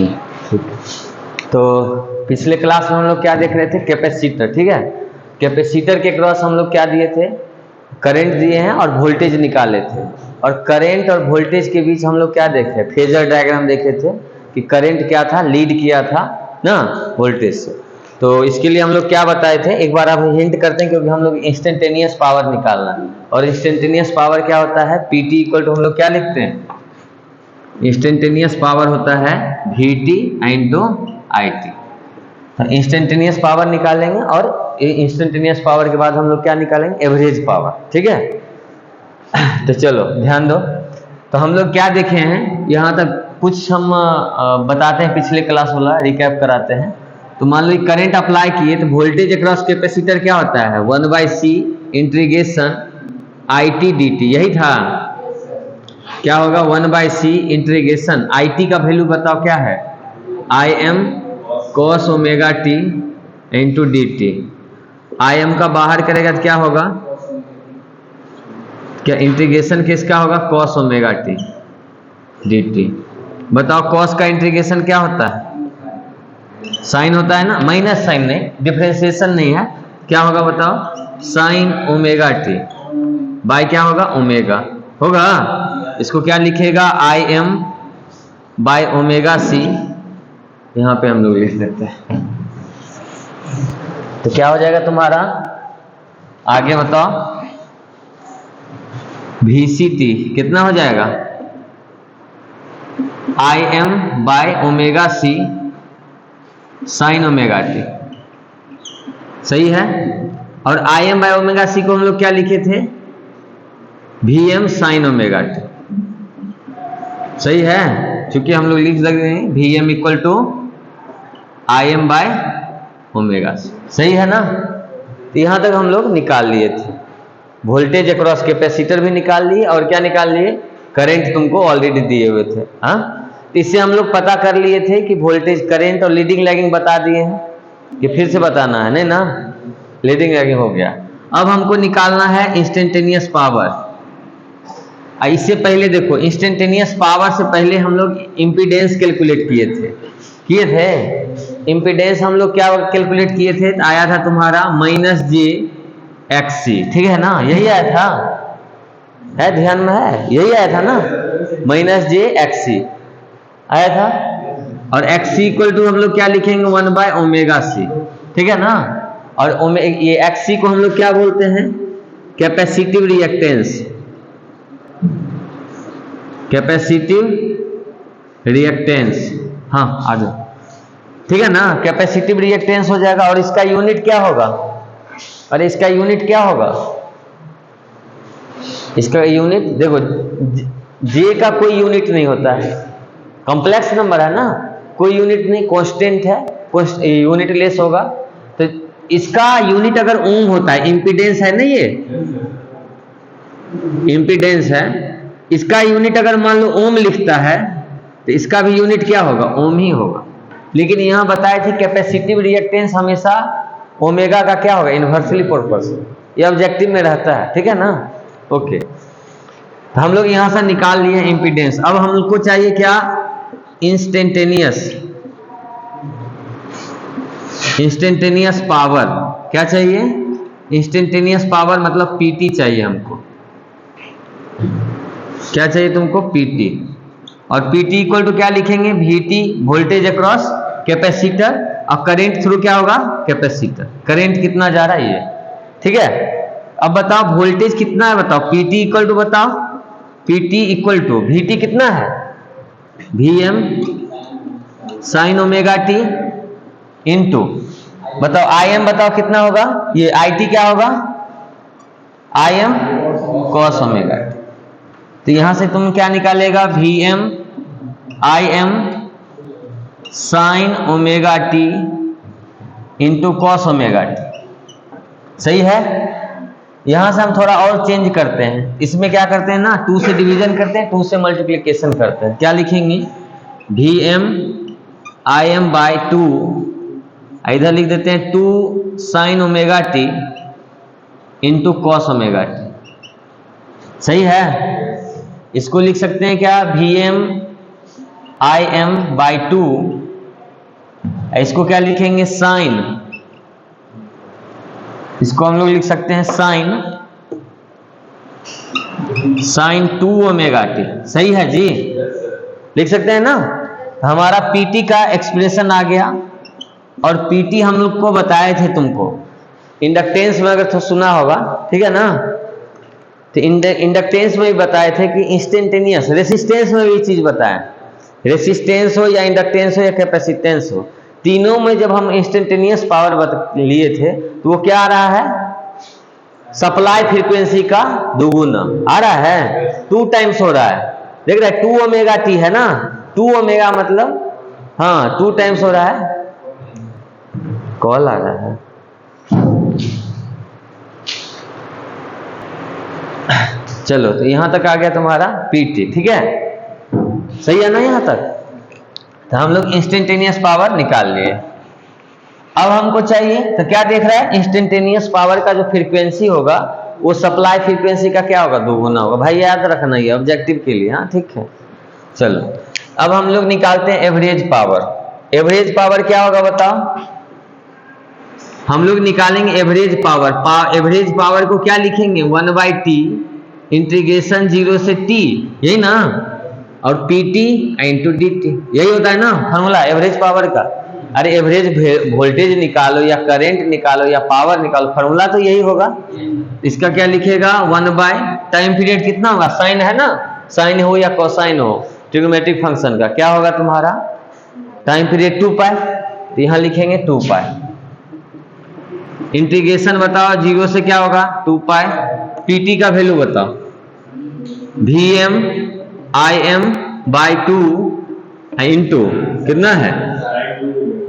ठीक। तो पिछले क्लास में हम लोग क्या देख रहे थे, कैपेसिटर। ठीक है, कैपेसिटर के क्रॉस हम लोग क्या दिए थे, करंट दिए हैं और वोल्टेज निकाले थे। और करंट और वोल्टेज के बीच हम लोग क्या देखे, फेजर डायग्राम देखे थे कि करंट क्या था, लीड किया था ना वोल्टेज से। तो इसके लिए हम लोग क्या बताए थे, एक बार आप हिंट करते हैं, क्योंकि हम लोग इंस्टेंटेनियस पावर निकालना है। और इंस्टेंटेनियस पावर क्या होता है, पीटी इक्वल टू हम लोग क्या लिखते हैं, इंस्टेंटेनियस पावर होता है वीटी इंटू आईटी। तो इंस्टेंटेनियस पावर निकालेंगे और इंस्टेंटेनियस पावर के बाद हम लोग क्या निकालेंगे, एवरेज पावर। ठीक है, तो चलो ध्यान दो। तो हम लोग क्या देखे हैं, यहाँ तक कुछ हम बताते हैं, पिछले क्लास वाला रिकैप कराते हैं। तो मान लो करंट अप्लाई किए तो वोल्टेज अक्रॉस कैपेसिटर क्या होता है, 1/c इंटीग्रेशन IT dt। यही था, क्या होगा, 1/c इंटीग्रेशन IT का वैल्यू बताओ क्या है, Im cos omega t into dt। Im का बाहर करेगा तो क्या होगा, क्या इंटीग्रेशन किसका होगा, cos ओमेगा t dt। बताओ cos का इंटीग्रेशन क्या होता है, साइन होता है ना, माइनस साइन नहीं, डिफरेंशिएशन नहीं है। क्या होगा बताओ, साइन ओमेगा टी बाय क्या होगा, ओमेगा होगा। इसको क्या लिखेगा, Im बाय ओमेगा सी, यहां पे हम लोग लिख देते हैं। तो क्या हो जाएगा तुम्हारा, आगे बताओ, VCT कितना हो जाएगा, Im by omega C sine omega T. सही है। और Im बाय ओमेगा सी को हम लोग क्या लिखे थे, Vm साइन ओमेगा टी। सही है, क्योंकि हम लोग लिख सकते हैं Vm equal to Im by omega C. सही है ना। तो यहां तक हम लोग निकाल लिए थे, वोल्टेज अक्रॉस कैपेसिटर भी निकाल लिए, और क्या निकाल लिए, करंट तुमको ऑलरेडी दिए हुए थे। हाँ, तो इससे हम लोग पता कर लिए थे कि वोल्टेज, करंट और लीडिंग लैगिंग बता दिए हैं, कि फिर से बताना है नहीं ना, लीडिंग लैगिंग हो गया। अब हमको निकालना है इंस्टेंटेनियस पावर। इससे पहले देखो, इंस्टेंटेनियस पावर से पहले हम लोग इम्पीडेंस कैलकुलेट किए थे। इम्पीडेंस हम लोग क्या कैलकुलेट किए थे, तो आया था तुम्हारा -j(XC). ठीक है ना, यही आया था, है ध्यान में है, यही आया था ना, -j(XC) आया था। और XC इक्वल टू हम लोग क्या लिखेंगे, 1/ωc। ठीक है ना। और ये XC को हम लोग क्या बोलते हैं, कैपेसिटिव रिएक्टेंस। कैपेसिटिव रिएक्टेंस, हाँ आ जाओ। ठीक है ना, कैपेसिटिव रिएक्टेंस हो जाएगा। और इसका यूनिट क्या होगा, अरे इसका यूनिट क्या होगा, इसका यूनिट देखो, जे का कोई यूनिट नहीं होता है, कॉम्प्लेक्स नंबर है ना, कोई यूनिट नहीं, कांस्टेंट है, यूनिट लेस होगा। तो इसका यूनिट अगर ओम होता है, इंपीडेंस है ना, ये इंपीडेंस है, इसका यूनिट अगर मान लो ओम लिखता है, तो इसका भी यूनिट क्या होगा, ओम ही होगा। लेकिन यहां बताए थे कैपेसिटिव रिएक्टेंस हमेशा ओमेगा का क्या होगा, इनवर्सली प्रोपोर्शनल, ये ऑब्जेक्टिव में रहता है। ठीक है ना, ओके। तो हम लोग यहां से निकाल लिए इंपीडेंस। अब हम लोग को चाहिए क्या, इंस्टेंटेनियस पावर। क्या चाहिए, इंस्टेंटेनियस पावर मतलब पीटी चाहिए हमको। क्या चाहिए तुमको, पीटी। और पीटी इक्वल टू क्या लिखेंगे, वीटी वोल्टेज अक्रॉस कैपेसिटर, और करंट थ्रू क्या होगा, कैपेसिटर। करंट कितना जा रहा है ये, ठीक है। अब बताओ वोल्टेज कितना है, बताओ पीटी इक्वल टू, बताओ पीटी इक्वल टू वीटी कितना है, Vm sign omega T into, बताओ Im बताओ कितना होगा, ये IT क्या होगा, Im cos ओमेगा टी। तो यहां से तुम क्या निकालेगा, Vm Im sign omega T into cos omega T. सही है। यहां से हम थोड़ा और चेंज करते हैं, इसमें क्या करते हैं ना, 2 से डिवीजन करते हैं, 2 से मल्टीप्लिकेशन करते हैं। क्या लिखेंगे, Vm Im बाय 2, इधर लिख देते हैं 2 sign omega T into cos omega T. सही है। इसको लिख सकते हैं क्या, Vm Im/2, इसको क्या लिखेंगे साइन, इसको हम लोग लिख सकते हैं साइन 2 ओमेगा टी। सही है जी, लिख सकते हैं ना। हमारा पीटी का एक्सप्रेशन आ गया, और पीटी हम लोग को बताए थे तुमको इंडक्टेंस में, अगर तो सुना होगा, ठीक है ना। तो इंडक्टेंस में भी बताए थे कि इंस्टेंटेनियस, रेसिस्टेंस में भी चीज बताए, रेसिस्टेंस हो या इंडक्टेंस हो या कैपेसिटेंस हो, तीनों में जब हम इंस्टेंटेनियस पावर लिए थे तो वो क्या आ रहा है, सप्लाई फ्रीक्वेंसी का दुगुना आ रहा है, 2 टाइम्स हो रहा है। देख रहे हैं 2 ओमेगा टी है ना, 2 ओमेगा मतलब हाँ 2 टाइम्स हो रहा है। कॉल आ रहा है, चलो तो यहां तक आ गया तुम्हारा पीटी, ठीक है, सही है ना यहां तक। तो हम लोग इंस्टेंटेनियस पावर निकाल लिए। अब हमको चाहिए तो क्या देख रहा है, इंस्टेंटेनियस पावर का जो फ्रीक्वेंसी होगा वो सप्लाई फ्रीक्वेंसी का क्या होगा, दोगुना होगा। भाई याद रखना ये ऑब्जेक्टिव के लिए, हाँ ठीक है। चलो अब हम लोग निकालते हैं एवरेज पावर। एवरेज पावर क्या होगा बताओ, हम लोग निकालेंगे एवरेज पावर। एवरेज पावर को क्या लिखेंगे, 1/t इंटीग्रेशन 0 से t, यही ना, और pt इंटू dt, यही होता है ना फॉर्मूला एवरेज पावर का। अरे एवरेज वोल्टेज निकालो या करंट निकालो या पावर निकालो, फॉर्मूला तो यही होगा। इसका क्या लिखेगा, 1 टाइम पीरियड कितना होगा, साइन है ना, साइन हो या कोसाइन हो ट्रिग्नोमेट्रिक फंक्शन का क्या होगा तुम्हारा, टाइम पीरियड 2π, तो यहां लिखेंगे 2π। इंटीग्रेशन बताओ 0 से क्या होगा 2π, पीटी का वैल्यू बताओ, Im/2 इंटू कितना है,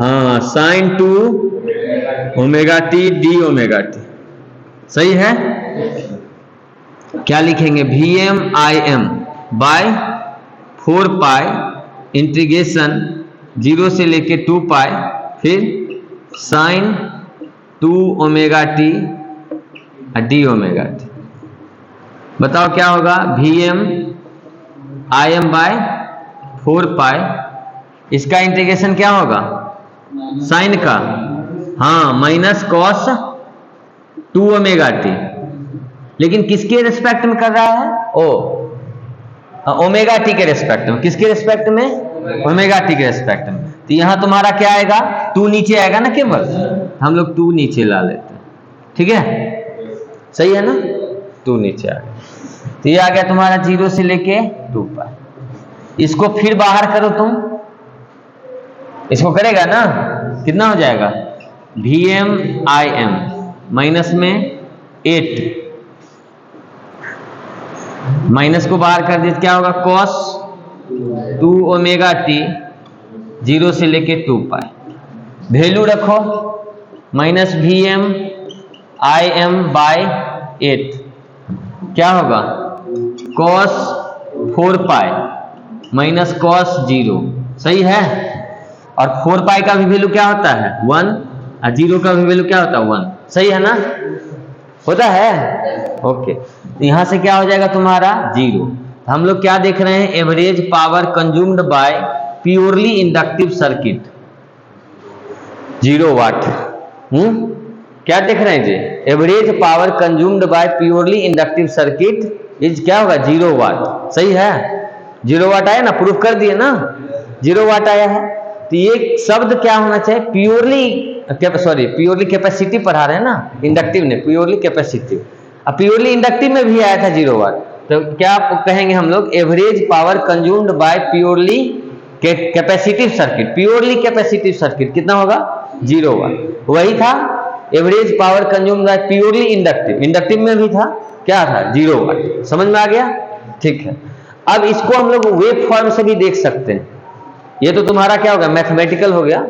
हाँ sine 2 omega T D omega T, सही है। क्या लिखेंगे, Vm/4π इंटीग्रेशन 0 से लेके 2π, फिर sine 2 omega T D omega T. बताओ क्या होगा, Vm/4π, इसका इंटीग्रेशन क्या होगा, साइन का, हाँ माइनस कॉस 2 ओमेगा टी, लेकिन किसके रिस्पेक्ट में कर रहा है, ओमेगा टी के रिस्पेक्ट में। किसके रिस्पेक्ट में, ओमेगा टी के रिस्पेक्ट में। तो यहां तुम्हारा क्या आएगा, 2 नीचे आएगा ना केवल, हम लोग 2 नीचे ला लेते हैं, ठीक है, सही है ना, 2 नीचे आ गया। तो ये आ गया तुम्हारा 0 से लेके 2π। इसको फिर बाहर करो तुम, इसको करेगा ना, कितना हो जाएगा, Vm/Im माइनस में 8, माइनस को बाहर कर दिया क्या होगा, कॉस 2 ओमेगा टी 0 से लेके 2π, वैल्यू रखो माइनस Vm/Im/8 क्या होगा, cos 4π माइनस कॉस 0, सही है। और 4π का भी वैल्यू क्या होता है 1, और 0 का भी वैल्यू क्या होता है 1, सही है ना, होता है, ओके। यहां से क्या हो जाएगा तुम्हारा 0। हम लोग क्या देख रहे हैं, average power consumed by purely inductive circuit 0 watt. क्या देख रहे हैं जी, average power consumed by purely inductive circuit is क्या होगा 0 वाट, सही है। 0 वाट आया ना, प्रूफ कर दिए ना, 0 वाट आया है। तो ये शब्द क्या होना चाहिए, प्योरली कैपेसिटी पढ़ा रहे हैं ना इंडक्टिव ने, प्योरली कैपेसिटिव। अब प्योरली इंडक्टिव में भी आया था 0 वाट, तो क्या कहेंगे हम लोग, average power consumed by purely capacitive circuit. Purely capacitive circuit कितना होगा 0 वाट, वही था average power consumed by purely inductive. Inductive में भी था क्या था 0 वाट, समझ में आ गया, ठीक है। अब इसको हम लोग वेव फॉर्म से भी देख सकते हैं, ये तो तुम्हारा क्या होगा मैथमेटिकल हो गया।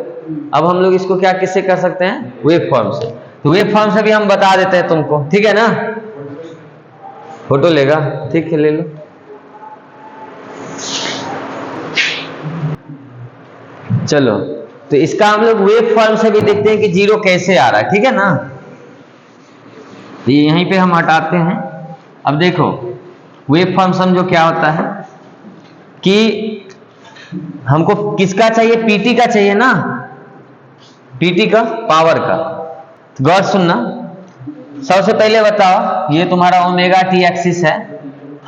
अब हम लोग इसको क्या किससे कर सकते हैं, वेव फॉर्म से। तो वेव फॉर्म से भी हम बता देते हैं तुमको, ठीक है ना, फोटो लेगा, ठीक है ले लो। चलो तो इसका हम लोग वेव फॉर्म से भी देखते हैं कि 0 कैसे आ रहा है, ठीक है ना। ये यहीं पे हम हटाते हैं। अब देखो वेव फॉर्म समझो क्या होता है कि हमको किसका चाहिए? पीटी का चाहिए ना, पीटी का, पावर का। तो गौर सुनना, सबसे पहले बताओ, ये तुम्हारा ओमेगा टी एक्सिस है,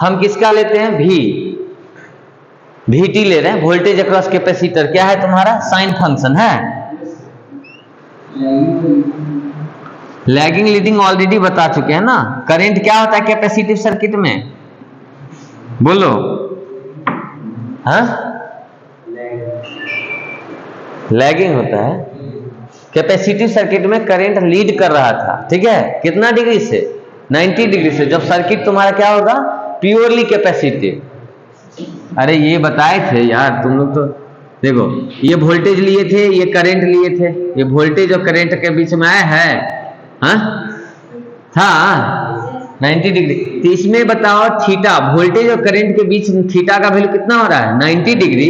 हम किसका लेते हैं? टी ले रहे हैं, वोल्टेज अक्रॉस कैपेसिटर। क्या है तुम्हारा? साइन फंक्शन है। लैगिंग लीडिंग ऑलरेडी बता चुके हैं ना। करंट क्या होता है कैपेसिटिव सर्किट में? बोलो। हाँ, लैगिंग होता है। कैपेसिटिव सर्किट में करंट लीड कर रहा था, ठीक है, कितना डिग्री से? 90 डिग्री से। जब सर्किट तुम्हारा क्या होगा? Purely capacitive. अरे ये बताए थे यार तुम लोग तो। देखो, ये वोल्टेज लिए थे, ये करंट लिए थे, ये वोल्टेज और करंट के बीच में आया है। हाँ था 90 डिग्री। तो इसमें बताओ थीटा, वोल्टेज और करंट के बीच थीटा का वैल्यू कितना हो रहा है? 90 डिग्री।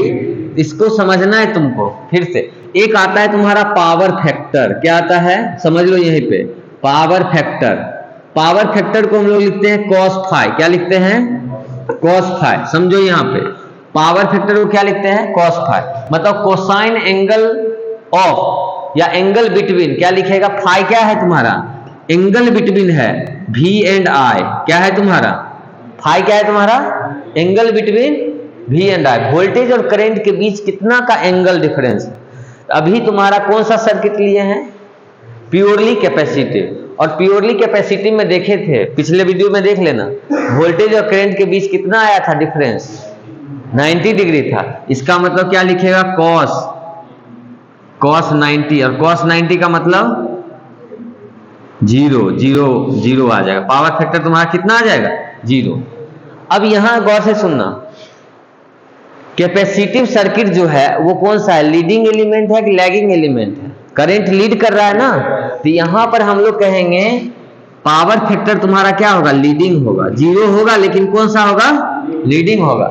इसको समझना है तुमको। फिर से एक आता है तुम्हारा पावर फैक्टर। क्या आता है? समझ लो यहीं पे, पावर फैक्टर। पावर फैक्टर को हम लोग लिखते हैं cos फाई। क्या लिखते हैं? cos phi. समझो यहाँ पे पावर फैक्टर को क्या लिखते हैं? cos phi. मतलब कोसाइन एंगल ऑफ या एंगल बिटवीन, क्या लिखेगा? फाई क्या है तुम्हारा? एंगल बिटवीन है V एंड I। क्या है तुम्हारा? फाई क्या है तुम्हारा? Angle between V and I। Voltage और करंट के बीच कितना का एंगल डिफरेंस। अभी तुम्हारा कौन सा सर्किट लिए हैं? Purely capacitive. और प्योरली कैपेसिटिव में देखे थे, पिछले वीडियो में देख लेना, वोल्टेज और करंट के बीच कितना आया था डिफरेंस? 90 डिग्री था। इसका मतलब क्या लिखेगा? cos 90। और cos 90 का मतलब 0 0 0 आ जाएगा। पावर फैक्टर तुम्हारा कितना आ जाएगा? 0। अब यहां गौर से सुनना, कैपेसिटिव सर्किट जो है वो कौन सा है? लीडिंग एलिमेंट है कि लैगिंग एलिमेंट है? करंट लीड कर रहा है ना, तो यहां पर हम लोग कहेंगे पावर फैक्टर तुम्हारा क्या होगा? लीडिंग होगा। 0 होगा लेकिन कौन सा होगा? लीडिंग होगा।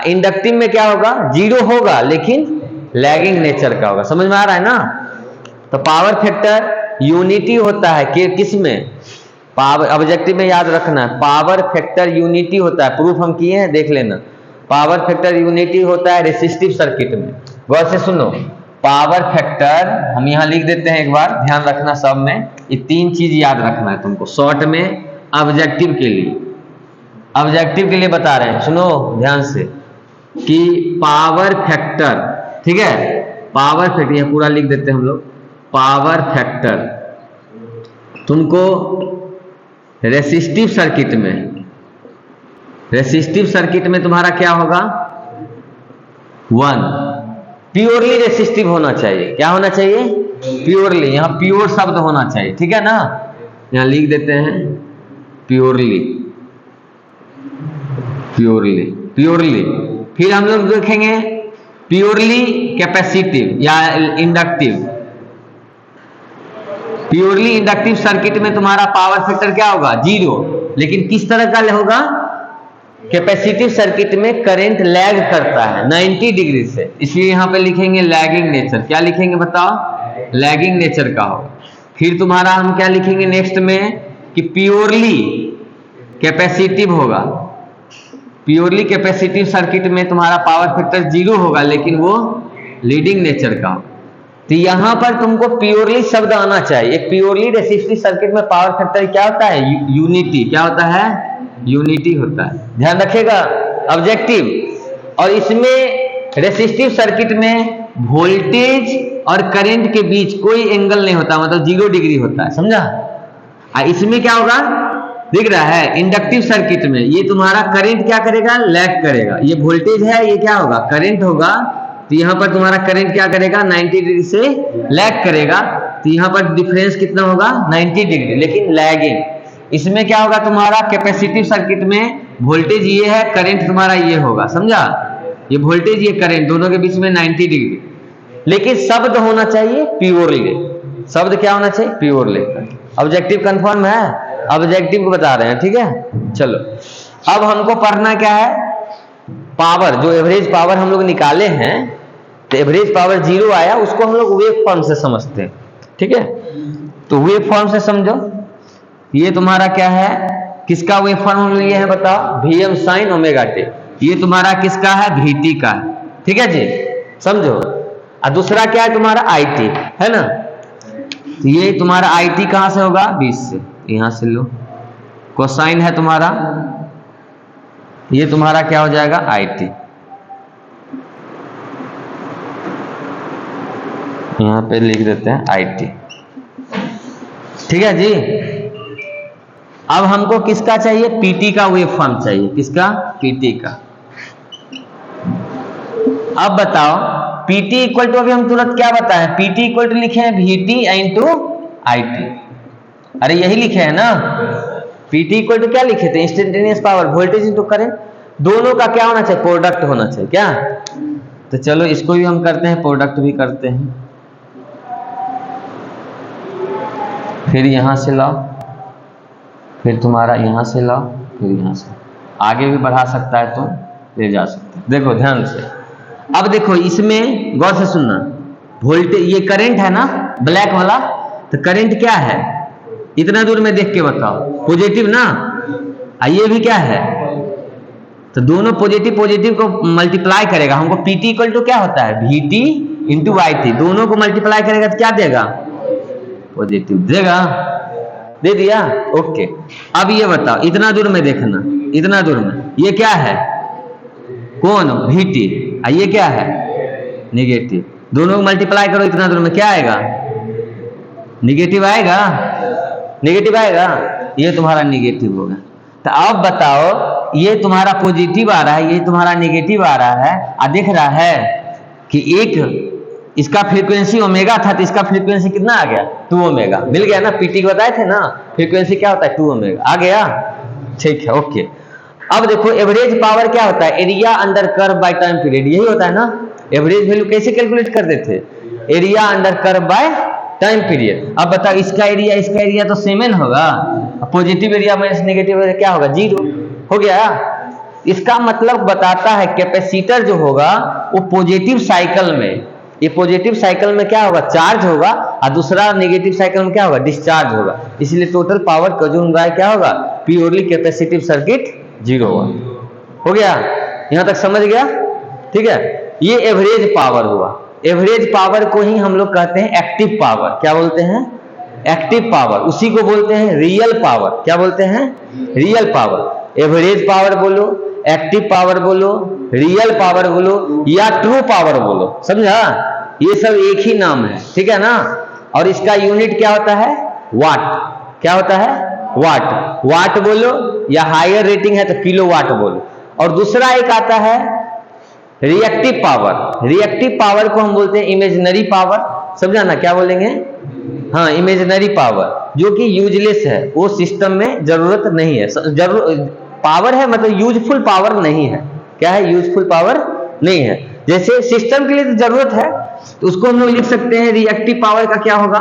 इंडक्टिव में क्या होगा? 0 होगा लेकिन लैगिंग नेचर का होगा। समझ में आ रहा है ना? तो पावर फैक्टर यूनिटी होता है कि किस में? पावर। ऑब्जेक्टिव में याद रखना है, पावर फैक्टर यूनिटी होता है। प्रूफ हम किए हैं, देख लेना। पावर फैक्टर यूनिटी होता है रेसिस्टिव सर्किट में। गौर से सुनो, पावर फैक्टर हम यहां लिख देते हैं, एक बार ध्यान रखना सब में। ये 3 चीज याद रखना है तुमको शॉर्ट में, ऑब्जेक्टिव के लिए। ऑब्जेक्टिव के लिए बता रहे हैं, सुनो ध्यान से, कि पावर फैक्टर, ठीक है, पावर फैक्टर यह पूरा लिख देते हैं हम लोग। पावर फैक्टर तुमको रेसिस्टिव सर्किट में, रेसिस्टिव सर्किट में तुम्हारा क्या होगा? 1। प्योरली रेसिस्टिव होना चाहिए। क्या होना चाहिए? प्योरली। यहां प्योर शब्द होना चाहिए, ठीक है ना? यहां लिख देते हैं प्योरली, प्योरली, प्योरली। फिर हम लोग देखेंगे प्योरली कैपेसिटिव या इंडक्टिव। प्योरली इंडक्टिव सर्किट में तुम्हारा पावर फैक्टर क्या होगा? 0। लेकिन किस तरह का होगा? कैपेसिटिव सर्किट में करंट लैग करता है 90 डिग्री से, इसलिए यहां पे लिखेंगे लैगिंग नेचर। क्या लिखेंगे बताओ? लैगिंग नेचर का होगा। फिर तुम्हारा हम क्या लिखेंगे नेक्स्ट में? कि प्योरली कैपेसिटिव होगा। प्योरली कैपेसिटिव सर्किट में तुम्हारा पावर फैक्टर 0 होगा लेकिन वो लीडिंग नेचर का होगा। तो यहां पर तुमको प्योरली शब्द आना चाहिए। एक प्योरली रेसिस्टिव सर्किट में पावर फैक्टर क्या होता है? यूनिटी। क्या होता है? यूनिटी होता है। ध्यान रखिएगा, ऑब्जेक्टिव। और इसमें रेसिस्टिव सर्किट में वोल्टेज और करंट के बीच कोई एंगल नहीं होता, मतलब 0 डिग्री होता है। समझा? इसमें क्या होगा? दिख रहा है इंडक्टिव सर्किट में ये तुम्हारा करंट क्या करेगा? लैग करेगा। ये वोल्टेज है, ये क्या होगा? करंट होगा। तो यहां पर तुम्हारा करंट क्या करेगा? 90 डिग्री से लैग करेगा। तो यहां पर डिफरेंस कितना होगा? 90 डिग्री, लेकिन लैगिंग। इसमें क्या होगा? तुम्हारा कैपेसिटिव सर्किट में वोल्टेज ये है, करंट तुम्हारा ये होगा। समझा? ये वोल्टेज ये करंट दोनों के बीच में 90 डिग्री, लेकिन शब्द होना चाहिए प्योरली। शब्द क्या होना चाहिए? प्योरली। ऑब्जेक्टिव कंफर्म है? ऑब्जेक्टिव को बता रहे हैं, ठीक है। चलो अब हमको पढ़ना क्या है? पावर, जो एवरेज पावर हम लोग निकाले हैं, तो एवरेज पावर 0 आया, उसको हम लोग वेव फॉर्म से समझते हैं, ठीक है। तो वेव फॉर्म से समझो, ये तुम्हारा क्या है? किसका वेव फॉर्म हम लिए हैं बताओ? Vm sin omega T. ये तुम्हारा किसका है? Vt का है, ठीक है जी, समझो। और दूसरा क्या है तुम्हारा IT, है ना। तो ये तुम्हारा IT कहां से होगा, 20 से, यहां से लो। कोसाइन है तुम्हारा, ये तुम्हारा क्या हो जाएगा, IT। यहां पे लिख देते हैं IT, ठीक है जी। अब हमको किसका चाहिए, PT का वेव फॉर्म चाहिए, किसका, PT का। अब बताओ PT इक्वल टू, अभी हम तुरंत क्या बताएं, PT इक्वल टू लिखे हैं VT इंटू IT। अरे यही लिखे हैं ना, PT इक्वल टू क्या लिखे थे, instantaneous power, voltage into current. दोनों का क्या होना चाहिए, प्रोडक्ट होना चाहिए, क्या। तो चलो इसको भी हम करते हैं, प्रोडक्ट भी करते हैं। फिर यहां से लाओ, फिर तुम्हारा यहां से लाओ, फिर यहां से, आगे भी बढ़ा सकता है तो ले जा सकते हैं। देखो ध्यान से, अब देखो इसमें गौर से सुनना, वोल्टेज, ये करंट है ना ब्लैक वाला, तो करंट क्या है, इतना दूर में देख के बताओ, पॉजिटिव ना। ये भी क्या है, तो दोनों पॉजिटिव पॉजिटिव को मल्टीप्लाई करेगा, हमको PT इक्वल टू क्या होता है, VT इंटू IT, दोनों को मल्टीप्लाई करेगा तो क्या देगा, पॉजिटिव देगा। दे दिया, ओके। अब ये बताओ, इतना दूर में देखना, इतना दूर में ये क्या है, कौन, VT, ये क्या है, निगेटिव। दोनों को मल्टीप्लाई करो, इतना दूर में क्या आएगा, निगेटिव आएगा, निगेटिव आएगा, ये तुम्हारा निगेटिव होगा। तो अब बताओ, ये तुम्हारा पॉजिटिव आ रहा है, ये तुम्हारा निगेटिव आ रहा है, दिख रहा है कि एक इसका फ्रीक्वेंसी ओमेगा था, तो इसका फ्रीक्वेंसी कितना आ गया, 2 ओमेगा, मिल गया ना, PT को बताए थे ना, फ्रीक्वेंसी क्या होता है, 2 ओमेगा, आ गया, ठीक है, ओके। अब देखो एवरेज पावर क्या होता है, area under curve by time period, यही होता है ना। एवरेज वैल्यू कैसे कैलकुलेट कर देते, area under curve by time period. अब बताओ इसका एरिया तो सेम ही होगा, positive area minus negative area क्या होगा, 0 हो गया। इसका मतलब बताता है कैपेसिटर जो होगा वो पॉजिटिव साइकिल में, ये पॉजिटिव साइकिल में क्या होगा, चार्ज होगा, और दूसरा नेगेटिव साइकिल में क्या होगा, डिस्चार्ज होगा। इसलिए टोटल पावर कंज्यूम बाय क्या होगा, प्योरली कैपेसिटिव सर्किट 0 हो गया। यहां तक समझ गया, ठीक है। ये एवरेज पावर हुआ। एवरेज पावर को ही हम लोग कहते हैं एक्टिव पावर, क्या बोलते हैं, एक्टिव पावर। उसी को बोलते हैं रियल पावर, क्या बोलते हैं, रियल पावर। एवरेज पावर बोलो, एक्टिव पावर बोलो, रियल पावर बोलो, या ट्रू पावर बोलो, समझा। ये सब एक ही नाम है, ठीक है ना। और इसका यूनिट क्या होता है, वाट, क्या होता है, वाट। वाट बोलो, या हायर रेटिंग है तो किलो वाट बोलो। और दूसरा एक आता है रिएक्टिव पावर। रिएक्टिव पावर को हम बोलते हैं इमेजिनरी पावर, समझा ना, क्या बोलेंगे, हाँ, इमेजिनरी पावर, जो कि यूजलेस है, वो सिस्टम में जरूरत नहीं है, पावर है मतलब यूजफुल पावर नहीं है, क्या है, यूजफुल पावर नहीं है। जैसे सिस्टम के लिए तो जरूरत है, तो उसको हम लोग लिख सकते हैं रिएक्टिव पावर का क्या होगा।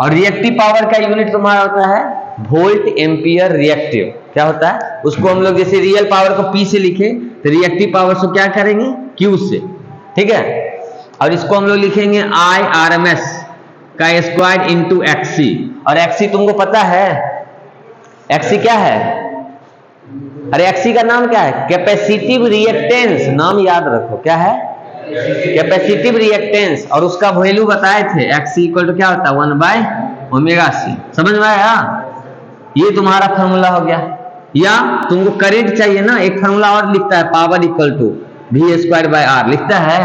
और रिएक्टिव पावर का यूनिट तुम्हारा होता है वोल्ट एम्पियर रिएक्टिव, क्या होता है। उसको हम लोग जैसे रियल पावर को P से लिखे, तो रिएक्टिव पावर से क्या करेंगे, Q से, ठीक है। और इसको हम लोग लिखेंगे IRMS का स्क्वायर इंटू XC। और XC तुमको पता है, XC क्या है, अरे XC का नाम क्या है, कैपेसिटिव रिएक्टेंस, नाम याद रखो, क्या है, कैपेसिटिव रिएक्टेंस। और उसका वैल्यू बताए थे, XC इक्वल टू क्या होता है, 1/ωc। समझ में आया, ये तुम्हारा फॉर्मूला हो गया। या तुमको करंट चाहिए ना, एक फॉर्मूला और लिखता है, पावर इक्वल टू V²/R लिखता है,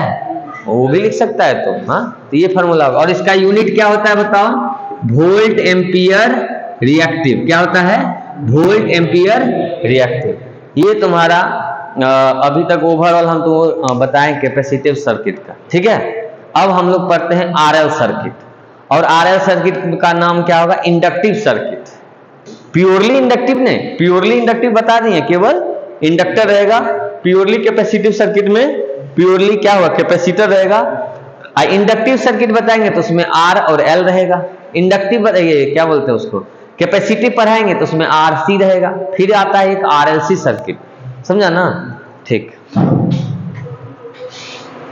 वो भी लिख सकता है तुम, हाँ। तो ये फॉर्मूला होगा। और इसका यूनिट क्या होता है बताओ, वोल्ट एम्पियर रिएक्टिव, क्या होता है, वोल्ट एम्पियर रिएक्टिव। ये तुम्हारा अभी तक ओवरऑल हम तुमको बताएं कैपेसिटिव सर्किट का, ठीक है। अब हम लोग पढ़ते हैं RL सर्किट। और RL सर्किट का नाम क्या होगा, इंडक्टिव सर्किट। प्योरली इंडक्टिव नहीं, प्योरली इंडक्टिव बता दिए, केवल इंडक्टर रहेगा। प्योरली कैपेसिटिव सर्किट में प्योरली क्या होगा, कैपेसिटर रहेगा। इंडक्टिव सर्किट बताएंगे तो उसमें R और L रहेगा। इंडक्टिव बताइए क्या बोलते हैं उसको, कैपेसिटिव पढ़ाएंगे तो उसमें RC रहेगा। फिर आता है एक RLC सर्किट, समझा ना, ठीक।